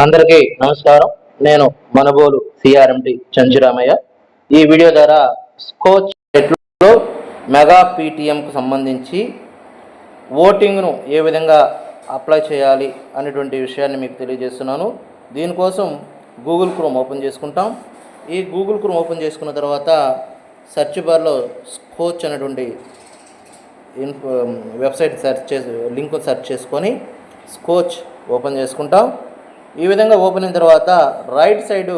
అందరికీ నమస్కారం. నేను మనబోలు సిఆర్ఎండి చంచురామయ్య. ఈ వీడియో ద్వారా స్కోచ్ లో మెగా పీటీఎంకు సంబంధించి ఓటింగ్ను ఏ విధంగా అప్లై చేయాలి అనేటువంటి విషయాన్ని మీకు తెలియజేస్తున్నాను. దీనికోసం గూగుల్ క్రోమ్ ఓపెన్ చేసుకుంటాం. ఈ గూగుల్ క్రోమ్ ఓపెన్ చేసుకున్న తర్వాత సెర్చ్ బార్లో స్కోచ్ అనేటువంటి వెబ్సైట్ లింక్ సెర్చ్ చేసుకొని స్కోచ్ ఓపెన్ చేసుకుంటాం. ఈ విధంగా ఓపెన్ అయిన తర్వాత రైట్ సైడు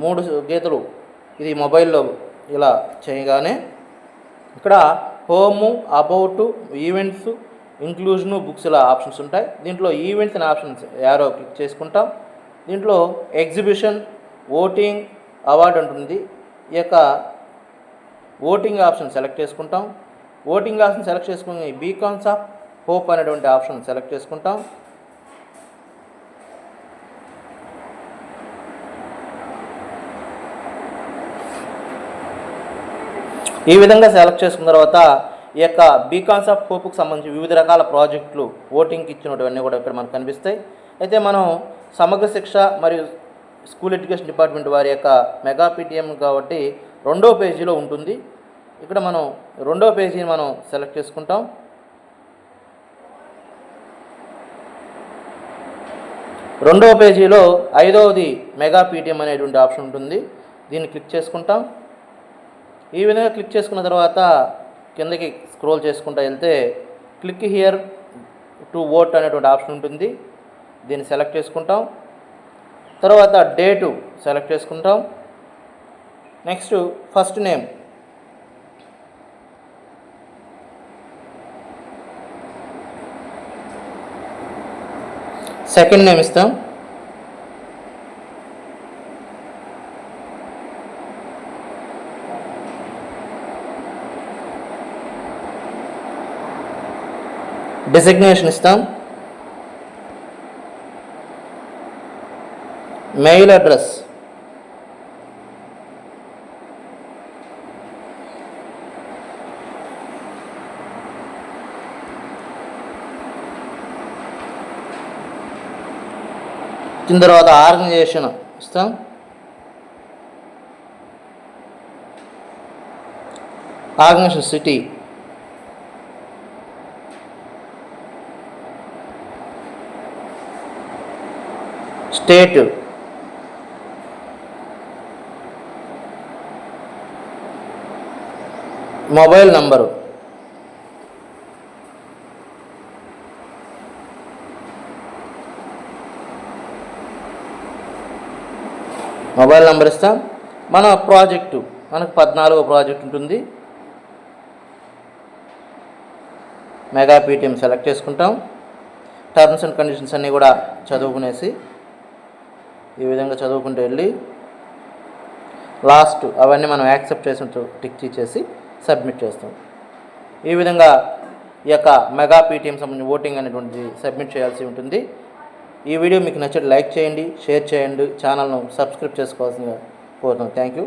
3 గీతలు ఇది మొబైల్లో ఇలా చేయగానే ఇక్కడ హోము, అబౌట్, ఈవెంట్స్, ఇంక్లూజను, బుక్స్ ఇలా ఆప్షన్స్ ఉంటాయి. దీంట్లో ఈవెంట్స్ అనే ఆప్షన్స్ యారో క్లిక్ చేసుకుంటాం. దీంట్లో ఎగ్జిబిషన్, ఓటింగ్, అవార్డు ఉంటుంది. ఈ యొక్క ఓటింగ్ ఆప్షన్ సెలెక్ట్ చేసుకుంటాం. ఓటింగ్ ఆప్షన్ సెలెక్ట్ చేసుకుని బీకాన్స్ ఆఫ్ హోప్ అనేటువంటి ఆప్షన్ సెలెక్ట్ చేసుకుంటాం. ఈ విధంగా సెలెక్ట్ చేసుకున్న తర్వాత ఈ యొక్క బీకాన్స్ ఆఫ్ హోప్కి సంబంధించి వివిధ రకాల ప్రాజెక్టులు ఓటింగ్కి ఇచ్చినటువన్నీ కూడా ఇక్కడ మనకు కనిపిస్తాయి. అయితే మనం సమగ్ర శిక్ష మరియు స్కూల్ ఎడ్యుకేషన్ డిపార్ట్మెంట్ వారి యొక్క మెగా పీటీఎం కాబట్టి 2వ పేజీలో ఉంటుంది. ఇక్కడ మనం 2వ పేజీని మనం సెలెక్ట్ చేసుకుంటాం. రెండవ పేజీలో 5వది మెగా పీటీఎం అనేటువంటి ఆప్షన్ ఉంటుంది. దీన్ని క్లిక్ చేసుకుంటాం. ఈ విధంగా క్లిక్ చేసుకున్న తర్వాత కిందకి స్క్రోల్ చేసుకుంటూ వెళ్తే క్లిక్ హియర్ టు ఓట్ అనేటువంటి ఆప్షన్ ఉంటుంది. దీన్ని సెలెక్ట్ చేసుకుంటాం. తర్వాత డేటు సెలెక్ట్ చేసుకుంటాం. Next first name, second name ఇస్తాం. డెసిగ్నేషన్ ఇస్తాం. మెయిల్ అడ్రస్, దీని తర్వాత ఆర్గనైజేషన్ ఇస్తాం. Organisation city, state, mobile number, mobile number ఇస్తాం. మన ప్రాజెక్టు, మనకు 14వ ప్రాజెక్ట్ ఉంటుంది. మెగా పీటీఎం సెలెక్ట్ చేసుకుంటాం. టర్మ్స్ అండ్ కండిషన్స్ అన్నీ కూడా చదువుకునేసి ఈ విధంగా చదువుకుంటూ వెళ్ళి లాస్ట్ అవన్నీ మనం యాక్సెప్ట్ చేసినట్టు టిక్ చేసి సబ్మిట్ చేస్తాం. ఈ విధంగా ఈ యొక్క మెగా పీటీఎం సంబంధించిన ఓటింగ్ అనేటువంటిది సబ్మిట్ చేయాల్సి ఉంటుంది. ఈ వీడియో మీకు నచ్చితే లైక్ చేయండి, షేర్ చేయండి, ఛానల్ను సబ్స్క్రైబ్ చేసుకోవాల్సిందిగా కోరుతున్నాను. Thank you.